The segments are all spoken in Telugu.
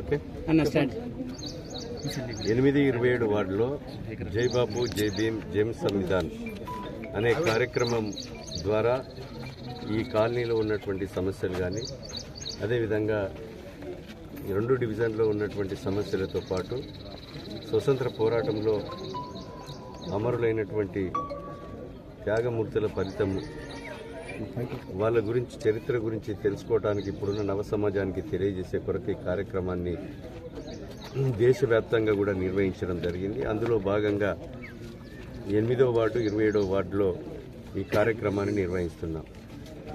ఓకే 827 వార్డులో జై బాబు జై భీమ్ జై సంవిధాన్ అనే కార్యక్రమం ద్వారా ఈ కాలనీలో ఉన్నటువంటి సమస్యలు కానీ అదేవిధంగా 2 డివిజన్లో ఉన్నటువంటి సమస్యలతో పాటు స్వతంత్ర పోరాటంలో అమరులైనటువంటి త్యాగమూర్తుల ఫలితము వాళ్ళ గురించి చరిత్ర గురించి తెలుసుకోవడానికి ఇప్పుడున్న నవ సమాజానికి తెలియజేసే కొరకు ఈ కార్యక్రమాన్ని దేశవ్యాప్తంగా కూడా నిర్వహించడం జరిగింది. అందులో భాగంగా 8వ వార్డు 27వ వార్డులో ఈ కార్యక్రమాన్ని నిర్వహిస్తున్నాం.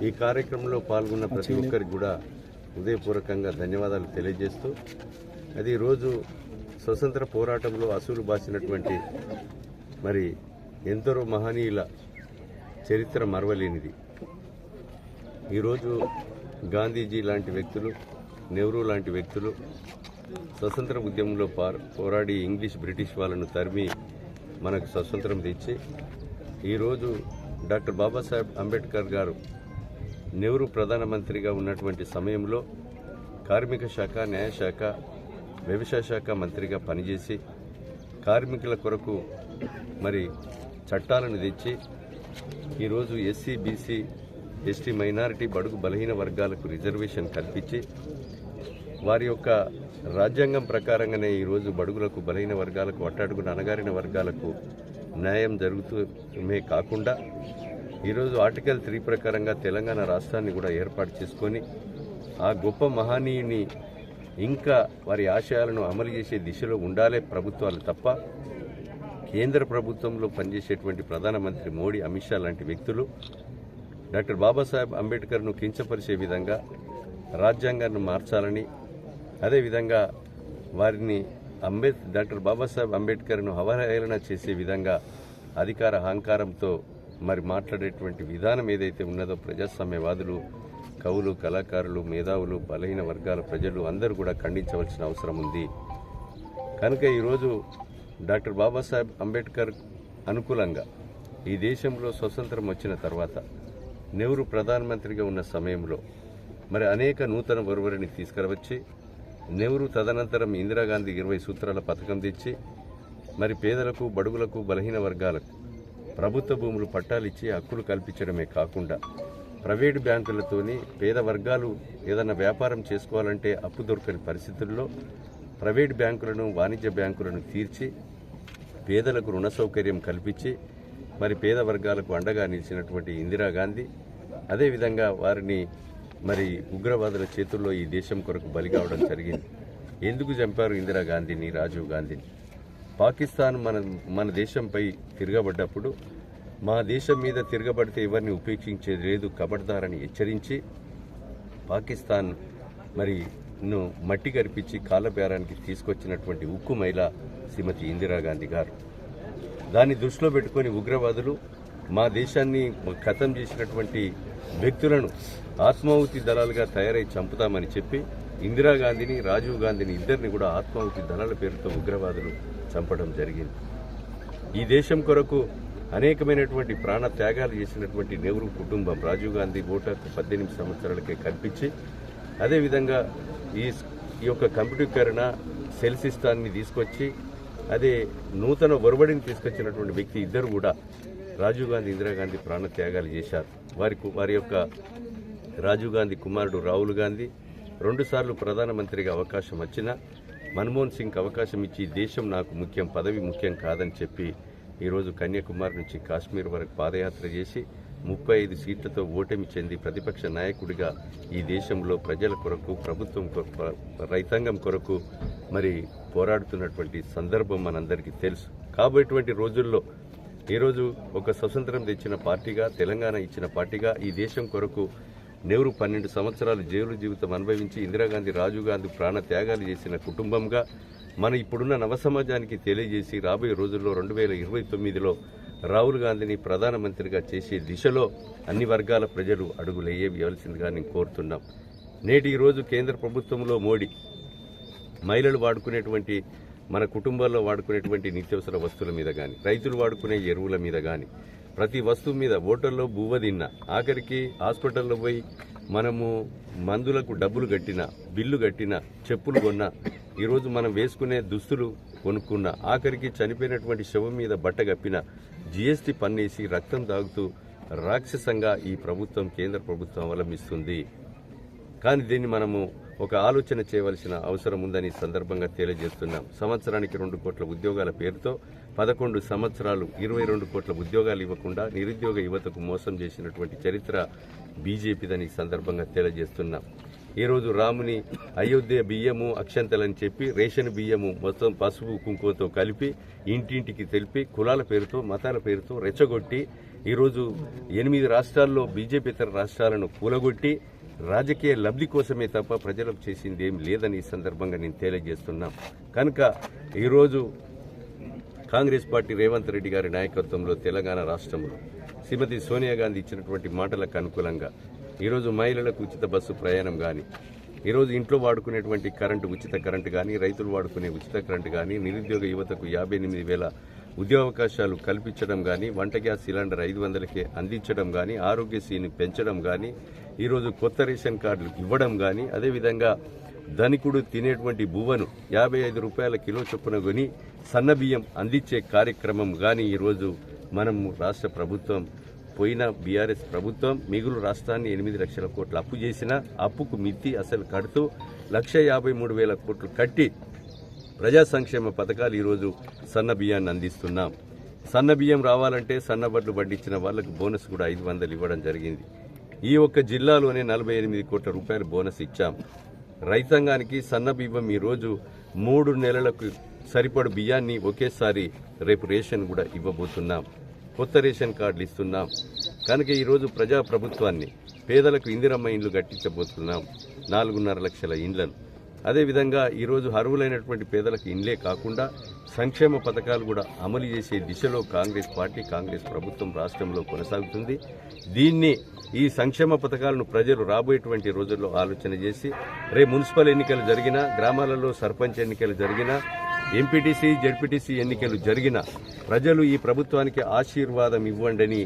ఈ కార్యక్రమంలో పాల్గొన్న ప్రతి ఒక్కరికి కూడా హృదయపూర్వకంగా ధన్యవాదాలు తెలియజేస్తూ అది ఈరోజు స్వతంత్ర పోరాటంలో అసూలు బాసినటువంటి మరి ఎందరో మహనీయుల చరిత్ర మరవలేనిది. ఈరోజు గాంధీజీ లాంటి వ్యక్తులు, నెహ్రూ లాంటి వ్యక్తులు స్వతంత్ర ఉద్యమంలో పోరాడి బ్రిటిష్ వాళ్ళను తరిమి మనకు స్వతంత్రం తెచ్చి ఈరోజు డాక్టర్ బాబాసాహెబ్ అంబేద్కర్ గారు నెహ్రూ ప్రధానమంత్రిగా ఉన్నటువంటి సమయంలో కార్మిక శాఖ, న్యాయశాఖ, వ్యవసాయ శాఖ మంత్రిగా పనిచేసి కార్మికుల కొరకు మరి చట్టాలను తెచ్చి ఈరోజు ఎస్సీ, బీసీ, ఎస్టీ, మైనారిటీ, బడుగు బలహీన వర్గాలకు రిజర్వేషన్ కల్పించి వారి యొక్క రాజ్యాంగం ప్రకారంగానే ఈరోజు బడుగులకు, బలహీన వర్గాలకు, అట్టడుగున అణగారిన వర్గాలకు న్యాయం జరుగుతూనే కాకుండా ఈరోజు ఆర్టికల్ 3 ప్రకారంగా తెలంగాణ రాష్ట్రాన్ని కూడా ఏర్పాటు చేసుకొని ఆ గొప్ప మహనీయుని ఇంకా వారి ఆశయాలను అమలు చేసే దిశలో ఉండాలే ప్రభుత్వాలు తప్ప కేంద్ర ప్రభుత్వంలో పనిచేసేటువంటి ప్రధానమంత్రి మోడీ, అమిత్ షా లాంటి వ్యక్తులు డాక్టర్ బాబాసాహెబ్ అంబేద్కర్ను కించపరిచే విధంగా రాజ్యాంగాన్ని మార్చాలని, అదేవిధంగా వారిని డాక్టర్ బాబాసాహెబ్ అంబేద్కర్ను అవహేళన చేసే విధంగా అధికార అహంకారంతో మరి మాట్లాడేటువంటి విధానం ఏదైతే ఉన్నదో ప్రజాస్వామ్యవాదులు, కవులు, కళాకారులు, మేధావులు, బలహీన వర్గాల ప్రజలు అందరూ కూడా ఖండించవలసిన అవసరం ఉంది. కనుక ఈరోజు డాక్టర్ బాబాసాహెబ్ అంబేద్కర్ అనుకూలంగా ఈ దేశంలో స్వతంత్రం వచ్చిన తర్వాత నెహ్రూ ప్రధానమంత్రిగా ఉన్న సమయంలో మరి అనేక నూతన ఒరవరిని తీసుకురవచ్చి నెహ్రూ తదనంతరం ఇందిరాగాంధీ 20 సూత్రాల పథకం తెచ్చి మరి పేదలకు, బడుగులకు, బలహీన వర్గాలకు ప్రభుత్వ భూములు పట్టాలిచ్చి హక్కులు కల్పించడమే కాకుండా ప్రైవేటు బ్యాంకులతోని పేద వర్గాలు ఏదైనా వ్యాపారం చేసుకోవాలంటే అప్పు దొరకని పరిస్థితుల్లో ప్రైవేటు బ్యాంకులను, వాణిజ్య బ్యాంకులను తీర్చి పేదలకు రుణ సౌకర్యం కల్పించి మరి పేద వర్గాలకు అండగా నిలిచినటువంటి ఇందిరాగాంధీ అదేవిధంగా వారిని మరి ఉగ్రవాదుల చేతుల్లో ఈ దేశం కొరకు బలి కావడం జరిగింది. ఎందుకు చంపారు ఇందిరాగాంధీని, రాజీవ్ గాంధీని? పాకిస్తాన్ మన దేశంపై తిరగబడ్డప్పుడు మా దేశం మీద తిరగబడితే ఎవరిని ఉపేక్షించేది లేదు, కబడ్దారని హెచ్చరించి పాకిస్తాన్ మరి మట్టి కరిపించి కాళ్ళబేరానికి తీసుకొచ్చినటువంటి ఉక్కు మహిళ శ్రీమతి ఇందిరాగాంధీ గారు. దాన్ని దృష్టిలో పెట్టుకుని ఉగ్రవాదులు మా దేశాన్ని ఖతం చేసినటువంటి వ్యక్తులను ఆత్మాహుతి దళాలుగా తయారై చంపుతామని చెప్పి ఇందిరాగాంధీని, రాజీవ్ గాంధీని ఇద్దరిని కూడా ఆత్మాహుతి దళాల పేరుతో ఉగ్రవాదులు చంపడం జరిగింది. ఈ దేశం కొరకు అనేకమైనటువంటి ప్రాణ త్యాగాలు చేసినటువంటి నెహ్రూ కుటుంబం రాజీవ్ గాంధీ ఓటర్కు 18 సంవత్సరాలకే కల్పించి అదేవిధంగా ఈ యొక్క కంప్యూటరీకరణ, సెల్ సిస్టాన్ని తీసుకొచ్చి అదే నూతన ఒరవడిని తీసుకొచ్చినటువంటి వ్యక్తి ఇద్దరు కూడా రాజీవ్ గాంధీ, ఇందిరాగాంధీ ప్రాణ త్యాగాలు చేశారు. వారి యొక్క రాజీవ్ గాంధీ కుమారుడు రాహుల్ గాంధీ 2 సార్లు ప్రధానమంత్రిగా అవకాశం వచ్చినా మన్మోహన్ సింగ్ అవకాశం ఇచ్చి దేశం నాకు ముఖ్యం, పదవి ముఖ్యం కాదని చెప్పి ఈరోజు కన్యాకుమారి నుంచి కాశ్మీర్ వరకు పాదయాత్ర చేసి 35 సీట్లతో ఓటమి చెంది ప్రతిపక్ష నాయకుడిగా ఈ దేశంలో ప్రజల కొరకు, ప్రభుత్వం కొరకు, రైతాంగం కొరకు మరి పోరాడుతున్నటువంటి సందర్భం మనందరికీ తెలుసు. కాబోయేటువంటి రోజుల్లో ఈరోజు ఒక స్వతంత్రం తెచ్చిన పార్టీగా, తెలంగాణ ఇచ్చిన పార్టీగా ఈ దేశం కొరకు నెహ్రూ 12 సంవత్సరాలు జైలు జీవితం అనుభవించి ఇందిరాగాంధీ, రాజీవ్ గాంధీ ప్రాణ త్యాగాలు చేసిన కుటుంబంగా మన ఇప్పుడున్న నవ సమాజానికి తెలియజేసి రాబోయే రోజుల్లో 2029లో రాహుల్ గాంధీని ప్రధానమంత్రిగా చేసే దిశలో అన్ని వర్గాల ప్రజలు అడుగులేయవలసిందిగా నేను కోరుతున్నాం. నేటి ఈరోజు కేంద్ర ప్రభుత్వంలో మోడీ మహిళలు వాడుకునేటువంటి, మన కుటుంబాల్లో వాడుకునేటువంటి నిత్యావసర వస్తువుల మీద కానీ, రైతులు వాడుకునే ఎరువుల మీద కానీ, ప్రతి వస్తువు మీద హోటల్లో బువ్వ తిన్నా, ఆఖరికి హాస్పిటల్లో పోయి మనము మందులకు డబ్బులు కట్టిన, బిల్లు కట్టిన, చెప్పులు కొన్నా, ఈరోజు మనం వేసుకునే దుస్తులు కొనుక్కున్న, ఆఖరికి చనిపోయినటువంటి శవం మీద బట్ట కప్పిన, జీఎస్టీ పన్నేసి రక్తం తాగుతూ రాక్షసంగా ఈ ప్రభుత్వం, కేంద్ర ప్రభుత్వం అవలంబిస్తుంది. కానీ దీన్ని మనము ఒక ఆలోచన చేయవలసిన అవసరం ఉందని సందర్భంగా తెలియజేస్తున్నాం. సంవత్సరానికి 2 కోట్ల ఉద్యోగాల పేరుతో 11 సంవత్సరాలు 22 కోట్ల ఉద్యోగాలు ఇవ్వకుండా నిరుద్యోగ యువతకు మోసం చేసినటువంటి చరిత్ర బీజేపీదని సందర్భంగా తెలియజేస్తున్నాం. ఈరోజు రాముని అయోధ్య బియ్యము అక్షంతలని చెప్పి రేషన్ బియ్యము మొత్తం పసుపు కుంకుమతో కలిపి ఇంటింటికి తెలిపి కులాల పేరుతో, మతాల పేరుతో రెచ్చగొట్టి ఈరోజు 8 రాష్ట్రాల్లో బీజేపీతర రాష్ట్రాలను కూలగొట్టి రాజకీయ లబ్ధి కోసమే తప్ప ప్రజలకు చేసింది ఏం లేదని ఈ సందర్భంగా నేను తెలియజేస్తున్నాం. కనుక ఈరోజు కాంగ్రెస్ పార్టీ రేవంత్ రెడ్డి గారి నాయకత్వంలో తెలంగాణ రాష్ట్రంలో శ్రీమతి సోనియా గాంధీ ఇచ్చినటువంటి మాటలకు అనుకూలంగా ఈరోజు మహిళలకు ఉచిత బస్సు ప్రయాణం కానీ, ఈరోజు ఇంట్లో వాడుకునేటువంటి కరెంటు ఉచిత కరెంటు కానీ, రైతులు వాడుకునే ఉచిత కరెంటు కానీ, నిరుద్యోగ యువతకు 58,000 ఉద్యోగావకాశాలు కల్పించడం కానీ, వంట గ్యాస్ సిలిండర్ 500కే అందించడం కానీ, ఆరోగ్యశ్రీని పెంచడం కానీ, ఈరోజు కొత్త రేషన్ కార్డులు ఇవ్వడం కానీ, అదేవిధంగా ధనికుడు తినేటువంటి బువ్వను 55 రూపాయల కిలో చొప్పున కొని సన్నబియ్యం అందించే కార్యక్రమం కానీ ఈరోజు మనము రాష్ట్ర ప్రభుత్వం, పోయిన బీఆర్ఎస్ ప్రభుత్వం మిగులు రాష్ట్రాన్ని 8 లక్షల కోట్ల అప్పు చేసిన అప్పుకు మిత్తి అసలు కడుతూ 1,53,000 కోట్లు కట్టి ప్రజా సంక్షేమ పథకాలు ఈరోజు సన్న బియ్యాన్ని అందిస్తున్నాం. సన్న బియ్యం రావాలంటే సన్నబడ్లు పండించిన వాళ్లకు బోనస్ కూడా 500 ఇవ్వడం జరిగింది. ఈ ఒక్క జిల్లాలోనే 48 కోట్ల రూపాయలు బోనస్ ఇచ్చాం. రైతాంగానికి సన్న బియ్యం ఈరోజు 3 నెలలకు సరిపడు బియ్యాన్ని ఒకేసారి రేపు రేషన్ కూడా ఇవ్వబోతున్నాం. కొత్త రేషన్ కార్డులు ఇస్తున్నాం. కనుక ఈరోజు ప్రజా ప్రభుత్వాన్ని పేదలకు ఇందిరమ్మ ఇండ్లు కట్టించబోతున్నాం, 4.5 లక్షల ఇండ్లను. అదేవిధంగా ఈరోజు అర్హులైనటువంటి పేదలకు ఇండ్లే కాకుండా సంక్షేమ పథకాలు కూడా అమలు చేసే దిశలో కాంగ్రెస్ పార్టీ, కాంగ్రెస్ ప్రభుత్వం రాష్ట్రంలో కొనసాగుతుంది. దీన్ని, ఈ సంక్షేమ పథకాలను ప్రజలు రాబోయేటువంటి రోజుల్లో ఆలోచన చేసి రేపు మున్సిపల్ ఎన్నికలు జరిగినా, గ్రామాలలో సర్పంచ్ ఎన్నికలు జరిగినా, ఎంపీటీసీ, జెడ్పీటీసీ ఎన్నికలు జరిగినా ప్రజలు ఈ ప్రభుత్వానికి ఆశీర్వాదం ఇవ్వండని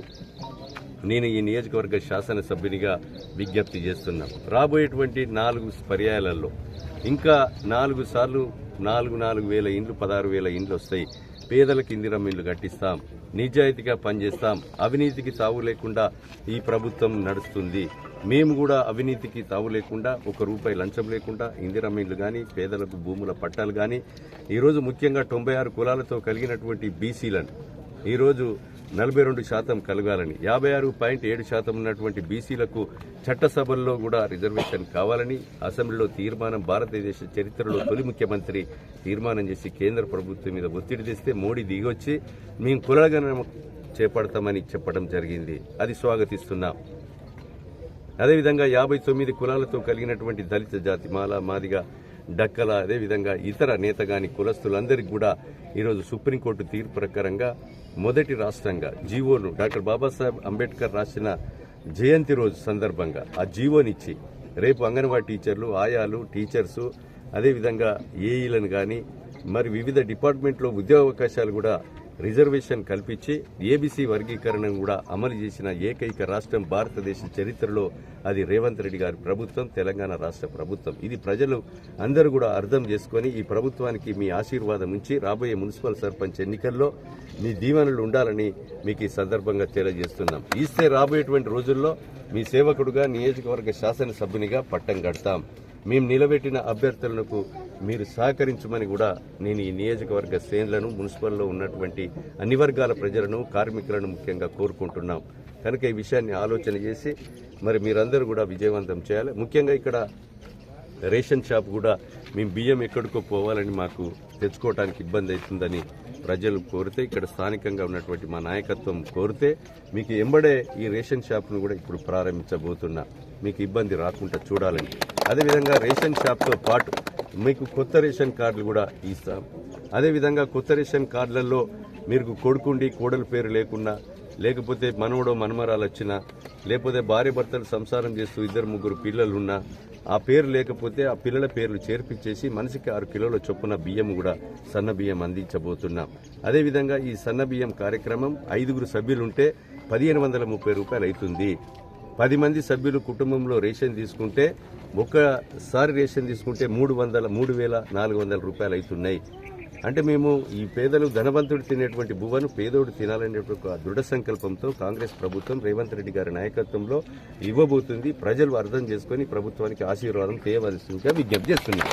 నేను ఈ నియోజకవర్గ శాసనసభ్యునిగా విజ్ఞప్తి చేస్తున్నాం. రాబోయేటువంటి 4 పర్యాయాలలో ఇంకా 4 సార్లు 4,000 ఇండ్లు, 16,000 ఇండ్లు వస్తాయి. పేదలకు ఇందిరమ్మ ఇండ్లు కట్టిస్తాం, నిజాయితీగా పనిచేస్తాం. అవినీతికి తావు లేకుండా ఈ ప్రభుత్వం నడుస్తుంది. మేము కూడా అవినీతికి తావు లేకుండా, ₹1 లంచం లేకుండా ఇందిరమ్మ ఇండ్లు కానీ, పేదలకు భూముల పట్టాలు కానీ, ఈరోజు ముఖ్యంగా 96 కులాలతో కలిగినటువంటి బీసీలను ఈరోజు 42% కలగాలని, 56.7% ఉన్నటువంటి బీసీలకు చట్టసభల్లో కూడా రిజర్వేషన్ కావాలని అసెంబ్లీలో తీర్మానం, భారతదేశ చరిత్రలో తొలి ముఖ్యమంత్రి తీర్మానం చేసి కేంద్ర ప్రభుత్వం మీద ఒత్తిడి తెస్తే మోడీ దిగొచ్చి మేము కులగణన చేపడతామని చెప్పడం జరిగింది. అది స్వాగతిస్తున్నాం. అదేవిధంగా 59 కులాలతో కలిగినటువంటి దళిత జాతి, మాల, మాదిగ, డక్కల, అదేవిధంగా ఇతర నేతగాని కులస్తులందరికీ కూడా ఈరోజు సుప్రీంకోర్టు తీర్పు ప్రకారంగా మొదటి రాష్ట్రంగా జీవోను డాక్టర్ బాబాసాహెబ్ అంబేద్కర్ రాసిన జయంతి రోజు సందర్భంగా ఆ జీవోనిచ్చి రేపు అంగన్వాడీ టీచర్లు, ఆయాలు, టీచర్సు, అదేవిధంగా ఏఈలను కానీ మరి వివిధ డిపార్ట్మెంట్లో ఉద్యోగావకాశాలు కూడా రిజర్వేషన్ కల్పించి ఏబీసీ వర్గీకరణను కూడా అమలు చేసిన ఏకైక రాష్ట్రం భారతదేశ చరిత్రలో అది రేవంత్ రెడ్డి గారి ప్రభుత్వం, తెలంగాణ రాష్ట్ర ప్రభుత్వం. ఇది ప్రజలు అందరూ కూడా అర్థం చేసుకుని ఈ ప్రభుత్వానికి మీ ఆశీర్వాదం ఉంచి రాబోయే మున్సిపల్ సర్పంచ్ ఎన్నికల్లో మీ దీవెనలు ఉండాలని మీకు ఈ సందర్భంగా తెలియజేస్తున్నాం. ఇస్తే రాబోయేటువంటి రోజుల్లో మీ సేవకుడుగా, నియోజకవర్గ శాసనసభ్యునిగా పట్టం కడతాం. మేము నిలబెట్టిన అభ్యర్థులకు మీరు సహకరించమని కూడా నేను ఈ నియోజకవర్గ శ్రేణులను, మున్సిపల్లో ఉన్నటువంటి అన్ని వర్గాల ప్రజలను, కార్మికులను ముఖ్యంగా కోరుకుంటున్నాం. కనుక ఈ విషయాన్ని ఆలోచన చేసి మరి మీరందరూ కూడా విజయవంతం చేయాలి. ముఖ్యంగా ఇక్కడ రేషన్ షాప్ కూడా మేము బియ్యం ఎక్కడికో పోవాలని మాకు తెచ్చుకోవడానికి ఇబ్బంది అవుతుందని ప్రజలు కోరితే, ఇక్కడ స్థానికంగా ఉన్నటువంటి మా నాయకత్వం కోరితే మీకు ఎంబడే ఈ రేషన్ షాప్ను కూడా ఇప్పుడు ప్రారంభించబోతున్నా, మీకు ఇబ్బంది రాకుండా చూడాలని. అదేవిధంగా రేషన్ షాప్తో పాటు మీకు కొత్త రేషన్ కార్డులు కూడా ఇస్తాం. అదేవిధంగా కొత్త రేషన్ కార్డులలో మీరు కొడుకుండి కోడల పేరు లేకున్నా, లేకపోతే మనవడో మనమరాలు వచ్చినా, లేకపోతే భార్య భర్తలు సంసారం చేస్తూ 2-3 పిల్లలున్నా ఆ పేరు లేకపోతే ఆ పిల్లల పేర్లు చేర్పించేసి మనిషికి 6 కిలోల చొప్పున బియ్యం కూడా సన్న బియ్యం అందించబోతున్నాం. అదేవిధంగా ఈ సన్న బియ్యం కార్యక్రమం 5 సభ్యులుంటే 1,530 రూపాయలు అవుతుంది. 10 మంది సభ్యులు కుటుంబంలో రేషన్ తీసుకుంటే ఒక్కసారి రేషన్ తీసుకుంటే 3,400 రూపాయలు అవుతున్నాయి. అంటే మేము ఈ పేదలు ధనవంతుడు తినేటువంటి బువ్వను పేదోడు తినాలనేటువంటి ఒక దృఢ సంకల్పంతో కాంగ్రెస్ ప్రభుత్వం రేవంత్ రెడ్డి గారి నాయకత్వంలో ఇవ్వబోతుంది. ప్రజలు అర్థం చేసుకుని ప్రభుత్వానికి ఆశీర్వాదం చేయవలసిందిగా విజ్ఞప్తి చేస్తున్నాం.